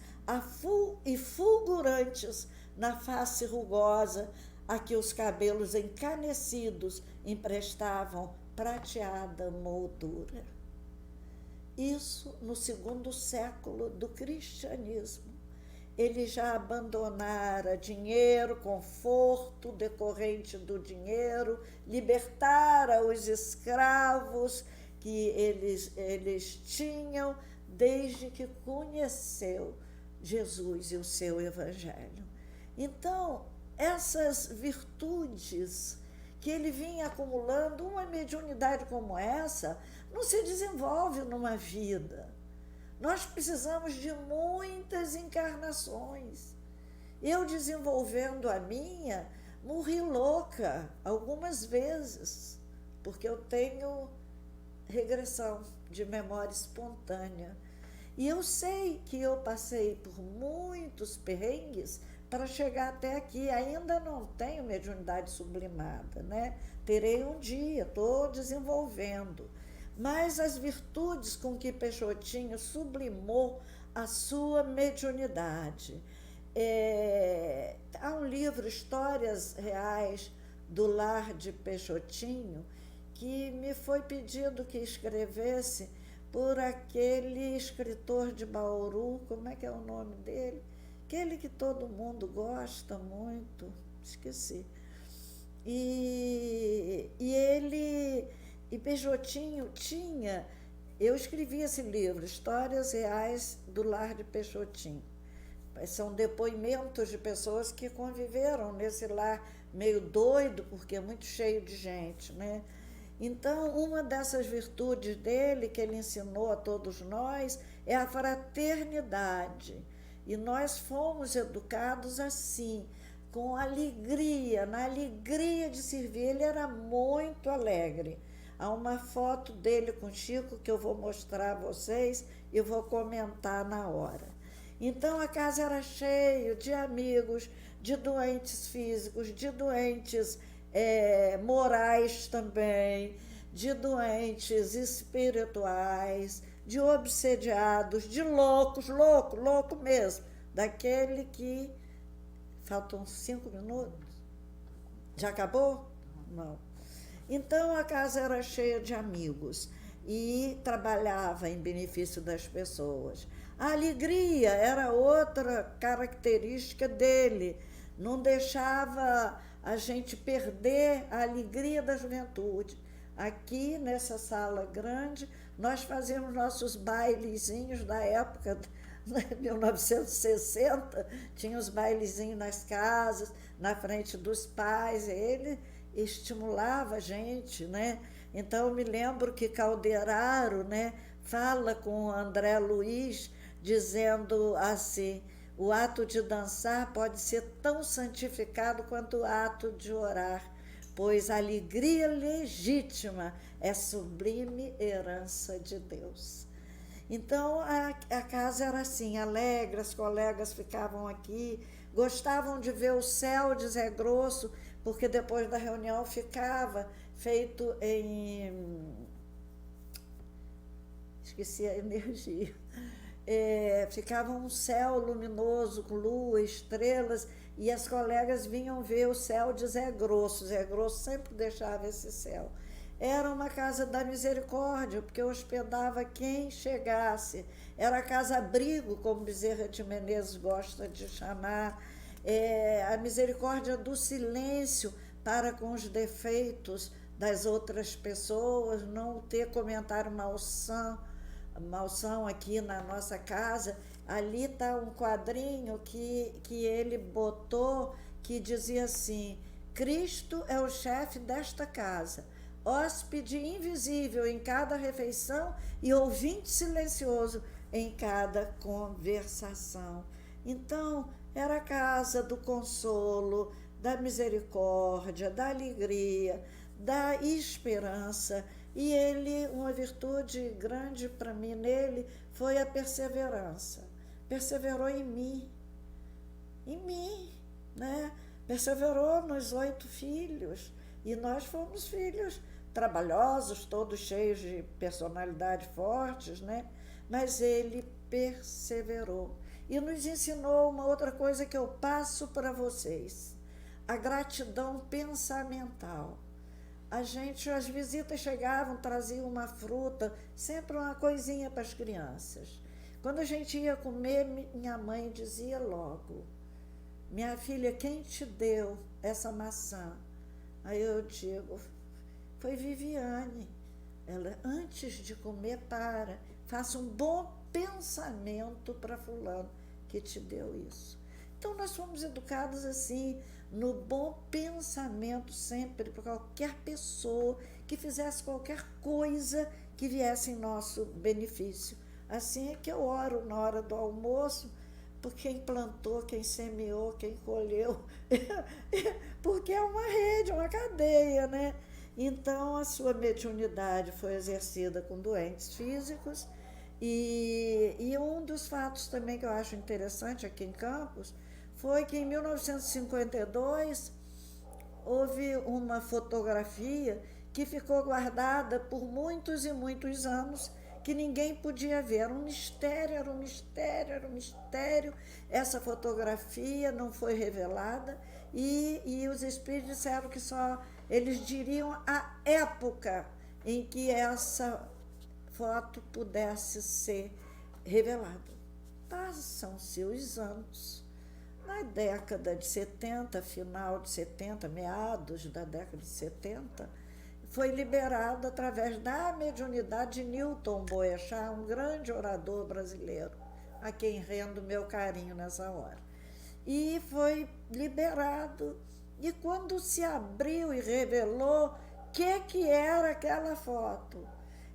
Speaker 1: e fulgurantes na face rugosa, a que os cabelos encanecidos emprestavam prateada moldura. Isso no 2º século do cristianismo. Ele já abandonara dinheiro, conforto decorrente do dinheiro, libertara os escravos que eles tinham desde que conheceu Jesus e o seu evangelho. Então, essas virtudes que ele vinha acumulando, uma mediunidade como essa, não se desenvolve numa vida. Nós precisamos de muitas encarnações. Eu, desenvolvendo a minha, morri louca algumas vezes, porque eu tenho regressão de memória espontânea. E eu sei que eu passei por muitos perrengues para chegar até aqui. Ainda não tenho mediunidade sublimada, né? Terei um dia, estou desenvolvendo. Mas as virtudes com que Peixotinho sublimou a sua mediunidade. Há um livro, Histórias Reais do Lar de Peixotinho, que me foi pedido que escrevesse por aquele escritor de Bauru, como é que é o nome dele? Aquele que todo mundo gosta muito, esqueci. E E Peixotinho tinha... Eu escrevi esse livro, Histórias Reais do Lar de Peixotinho. São depoimentos de pessoas que conviveram nesse lar meio doido, porque é muito cheio de gente, né? Então, uma dessas virtudes dele, que ele ensinou a todos nós, é a fraternidade. E nós fomos educados assim, com alegria, na alegria de servir. Ele era muito alegre. Há uma foto dele com Chico que eu vou mostrar a vocês e vou comentar na hora. Então, a casa era cheia de amigos, de doentes físicos, de doentes morais também, de doentes espirituais, de obsediados, de loucos, louco mesmo, daquele que... Faltam 5 minutos? Já acabou? Não. Então, a casa era cheia de amigos e trabalhava em benefício das pessoas. A alegria era outra característica dele, não deixava a gente perder a alegria da juventude. Aqui, nessa sala grande, nós fazíamos nossos bailezinhos da época, de 1960, tinha os bailezinhos nas casas, na frente dos pais, ele estimulava a gente, né? Então, eu me lembro que Calderaro, né, fala com o André Luiz, dizendo assim: o ato de dançar pode ser tão santificado quanto o ato de orar, pois a alegria legítima é sublime herança de Deus. Então, a casa era assim, alegre, as colegas ficavam aqui, gostavam de ver o céu de Zé Grosso, porque depois da reunião ficava feito em... Esqueci a energia. Ficava um céu luminoso, com lua, estrelas, e as colegas vinham ver o céu de Zé Grosso. Zé Grosso sempre deixava esse céu. Era uma casa da misericórdia, porque hospedava quem chegasse. Era a casa-abrigo, como Bezerra de Menezes gosta de chamar. A misericórdia do silêncio para com os defeitos das outras pessoas, não ter comentário malsão aqui na nossa casa. Ali está um quadrinho que ele botou, que dizia assim: Cristo é o chefe desta casa, hóspede invisível em cada refeição e ouvinte silencioso em cada conversação. Então, era a casa do consolo, da misericórdia, da alegria, da esperança. E ele, uma virtude grande para mim nele, foi a perseverança. Perseverou em mim, né? Perseverou nos 8 filhos. E nós fomos filhos trabalhosos, todos cheios de personalidade fortes, né? Mas ele perseverou. E nos ensinou uma outra coisa que eu passo para vocês: a gratidão pensamental. As visitas chegavam, traziam uma fruta, sempre uma coisinha para as crianças. Quando a gente ia comer, minha mãe dizia logo: minha filha, quem te deu essa maçã? Aí eu digo: foi Viviane. Ela, antes de comer, faça um bom pensamento para fulano que te deu isso. Então, nós fomos educados assim, no bom pensamento sempre, para qualquer pessoa que fizesse qualquer coisa que viesse em nosso benefício. Assim é que eu oro na hora do almoço, por quem plantou, quem semeou, quem colheu, porque é uma rede, uma cadeia, né? Então, a sua mediunidade foi exercida com doentes físicos, e um dos fatos também que eu acho interessante aqui em Campos foi que em 1952 houve uma fotografia que ficou guardada por muitos e muitos anos, que ninguém podia ver. Era um mistério, era um mistério, era um mistério. Essa fotografia não foi revelada, e os espíritos disseram que só eles diriam a época em que essa foto pudesse ser revelada. Passam-se os anos. Na década de 70, final de 70, meados da década de 70, foi liberado através da mediunidade de Newton Boechat, um grande orador brasileiro, a quem rendo meu carinho nessa hora. E foi liberado. E quando se abriu e revelou o que era aquela foto,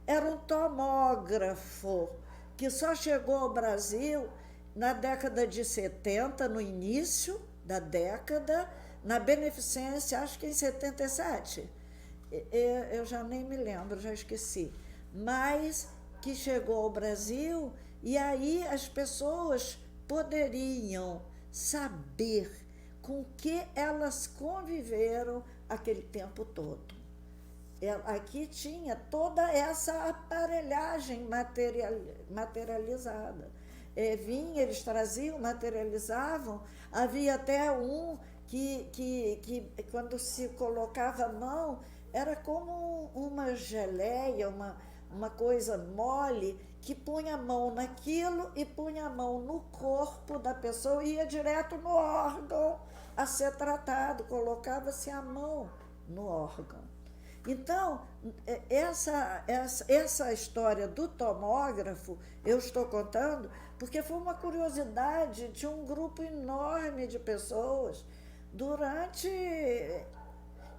Speaker 1: era um tomógrafo que só chegou ao Brasil na década de 70, no início da década, na Beneficência, acho que em 77. Eu já nem me lembro, já esqueci. Mas que chegou ao Brasil e aí as pessoas poderiam saber com que elas conviveram aquele tempo todo. Aqui tinha toda essa aparelhagem materializada. Eles traziam, materializavam. Havia até um que quando se colocava a mão, era como uma geleia, uma coisa mole, que punha a mão naquilo e punha a mão no corpo da pessoa e ia direto no órgão a ser tratado, colocava-se a mão no órgão. Então, essa história do tomógrafo, eu estou contando porque foi uma curiosidade de um grupo enorme de pessoas durante...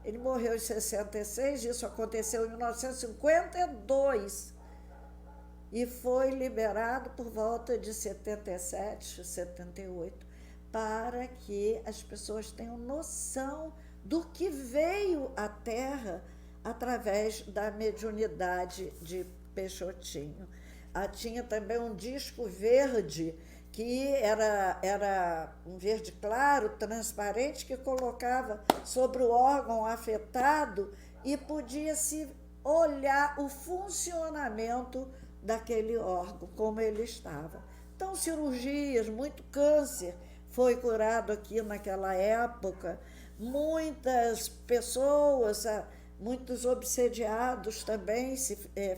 Speaker 1: Ele morreu em 66, isso aconteceu em 1952, e foi liberado por volta de 77, 78, para que as pessoas tenham noção do que veio à Terra através da mediunidade de Peixotinho. Tinha também um disco verde, que era um verde claro, transparente, que colocava sobre o órgão afetado e podia-se olhar o funcionamento daquele órgão, como ele estava. Então, cirurgias, muito câncer foi curado aqui naquela época, muitas pessoas, muitos obsediados também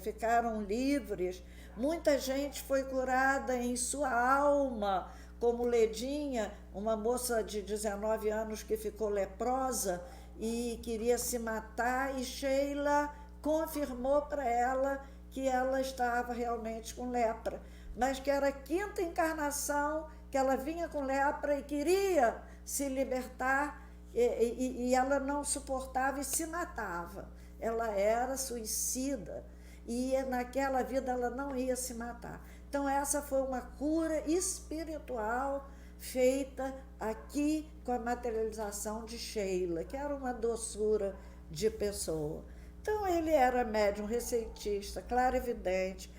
Speaker 1: ficaram livres, muita gente foi curada em sua alma, como Ledinha, uma moça de 19 anos que ficou leprosa e queria se matar, e Sheila confirmou para ela que ela estava realmente com lepra, mas que era a quinta encarnação que ela vinha com lepra e queria se libertar, e ela não suportava e se matava. Ela era suicida e naquela vida ela não ia se matar. Então essa foi uma cura espiritual feita aqui com a materialização de Sheila, que era uma doçura de pessoa. Então ele era médium receitista, clarividente,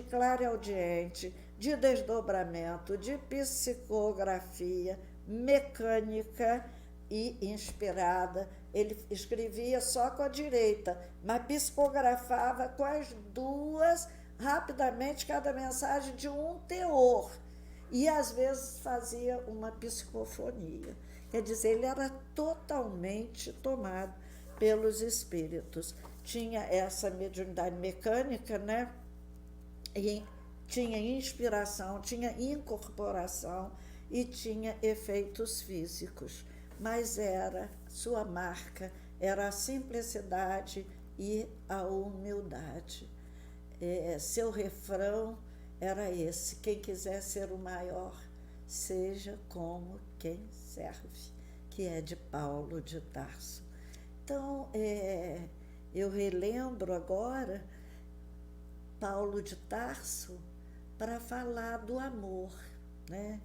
Speaker 1: clareaudiente, de desdobramento, de psicografia, mecânica e inspirada. Ele escrevia só com a direita, mas psicografava com as duas, rapidamente, cada mensagem de um teor. E, às vezes, fazia uma psicofonia. Quer dizer, ele era totalmente tomado pelos espíritos. Tinha essa mediunidade mecânica, né? E tinha inspiração, tinha incorporação e tinha efeitos físicos. Mas sua marca era a simplicidade e a humildade. Seu refrão era esse: quem quiser ser o maior, seja como quem serve, que é de Paulo de Tarso. Então, eu relembro agora Paulo de Tarso para falar do amor, né?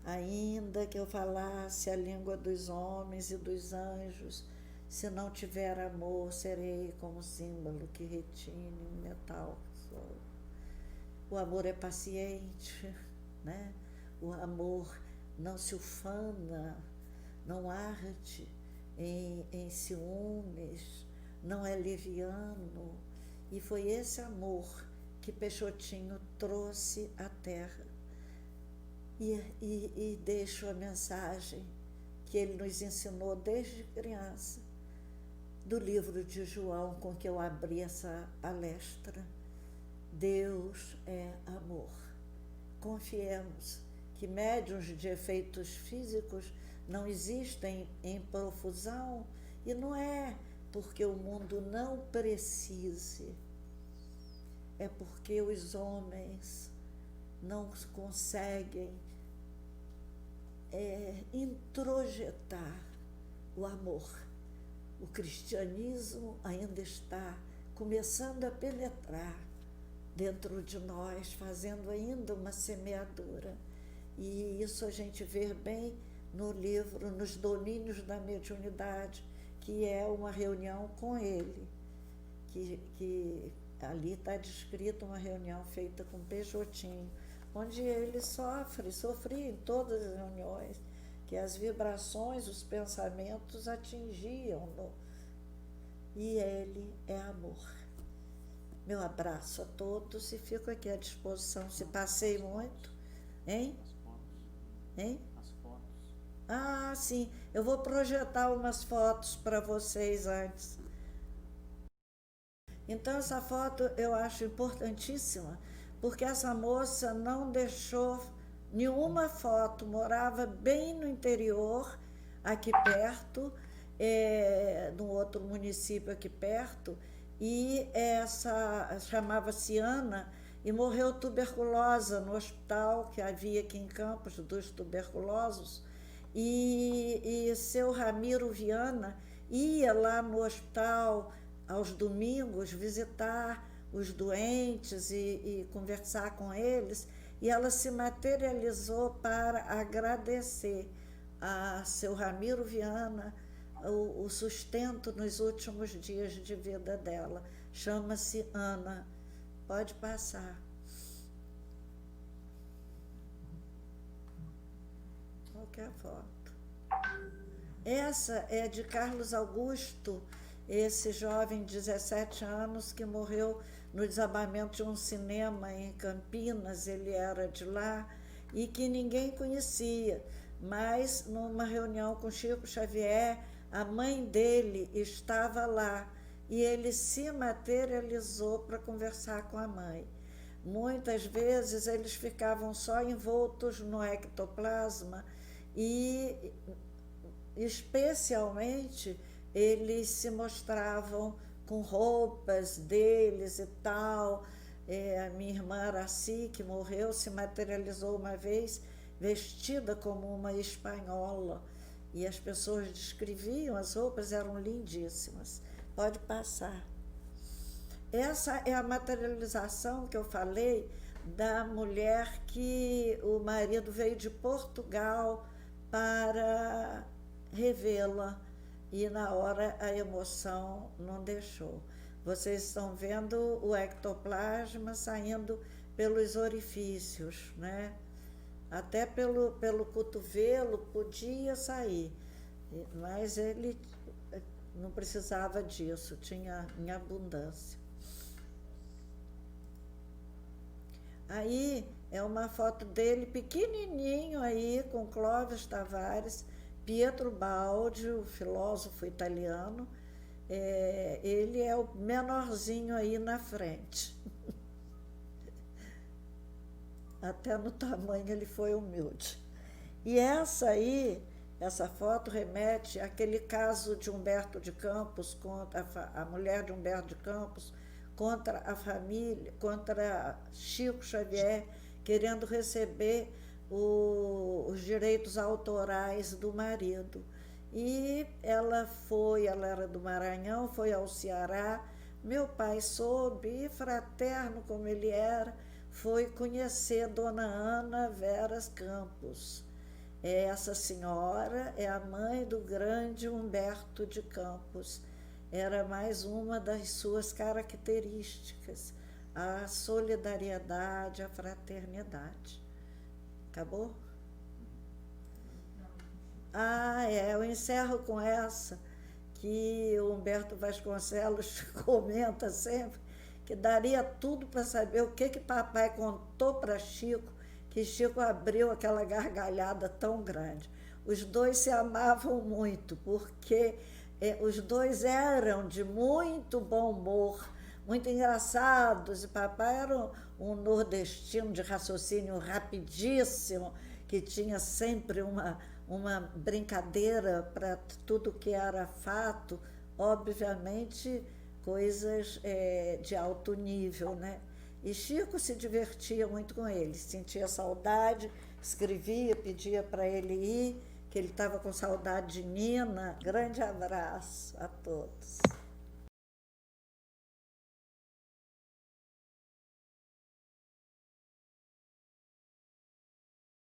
Speaker 1: Ainda que eu falasse a língua dos homens e dos anjos, se não tiver amor, serei como símbolo que retine um metal. O amor é paciente, né? O amor não se ufana, não arde em ciúmes, não é leviano. E foi esse amor que Peixotinho trouxe à Terra. E deixo a mensagem que ele nos ensinou desde criança, do livro de João com que eu abri essa palestra. Deus é amor. Confiemos que médiuns de efeitos físicos não existem em profusão, e não é porque o mundo não precise, é porque os homens não conseguem introjetar o amor. O cristianismo ainda está começando a penetrar dentro de nós, fazendo ainda uma semeadura. E isso a gente vê bem no livro Nos Domínios da Mediunidade, que é uma reunião com ele, que ali está descrita uma reunião feita com Peixotinho, onde ele sofria em todas as reuniões, que as vibrações, os pensamentos atingiam-no. E ele é amor. Meu abraço a todos e fico aqui à disposição. Se passei muito, hein? Hein?
Speaker 2: As fotos.
Speaker 1: Ah, sim. Eu vou projetar umas fotos para vocês antes. Então, essa foto eu acho importantíssima, porque essa moça não deixou nenhuma foto, morava bem no interior, aqui perto, num outro município aqui perto, e essa chamava-se Ana, e morreu tuberculosa no hospital que havia aqui em Campos dos tuberculosos, e seu Ramiro Viana ia lá no hospital aos domingos visitar os doentes e conversar com eles, e ela se materializou para agradecer a seu Ramiro Viana o sustento nos últimos dias de vida dela. Chama-se Ana. Pode passar. Qualquer foto. Essa é de Carlos Augusto, esse jovem de 17 anos que morreu no desabamento de um cinema em Campinas. Ele era de lá e que ninguém conhecia, mas numa reunião com Chico Xavier, a mãe dele estava lá e ele se materializou para conversar com a mãe. Muitas vezes eles ficavam só envoltos no ectoplasma e, especialmente, eles se mostravam com roupas deles e tal. A minha irmã Araci, que morreu, se materializou uma vez vestida como uma espanhola, e as pessoas descreviam, as roupas eram lindíssimas. Pode passar. Essa é a materialização que eu falei da mulher que o marido veio de Portugal para revê-la, e na hora a emoção não deixou. Vocês estão vendo o ectoplasma saindo pelos orifícios, né? Até pelo cotovelo podia sair, mas ele não precisava disso, tinha em abundância. Aí é uma foto dele pequenininho aí, com Clóvis Tavares, Pietro Baldi, o filósofo italiano. Ele é o menorzinho aí na frente. Até no tamanho ele foi humilde. E essa foto remete àquele caso de Humberto de Campos, contra a mulher de Humberto de Campos, contra a família, contra Chico Xavier, querendo receber os direitos autorais do marido. E ela era do Maranhão, foi ao Ceará. Meu pai soube, e fraterno como ele era, foi conhecer Dona Ana Veras Campos. Essa senhora é a mãe do grande Humberto de Campos. Era mais uma das suas características, a solidariedade, a fraternidade. Acabou? Eu encerro com essa, que o Humberto Vasconcelos comenta sempre, que daria tudo para saber o que papai contou para Chico, que Chico abriu aquela gargalhada tão grande. Os dois se amavam muito, porque os dois eram de muito bom humor, muito engraçados, e papai era um nordestino de raciocínio rapidíssimo, que tinha sempre uma brincadeira para tudo que era fato, obviamente, coisas de alto nível, né? E Chico se divertia muito com ele, sentia saudade, escrevia, pedia para ele ir, que ele estava com saudade de Nina. Grande abraço a todos.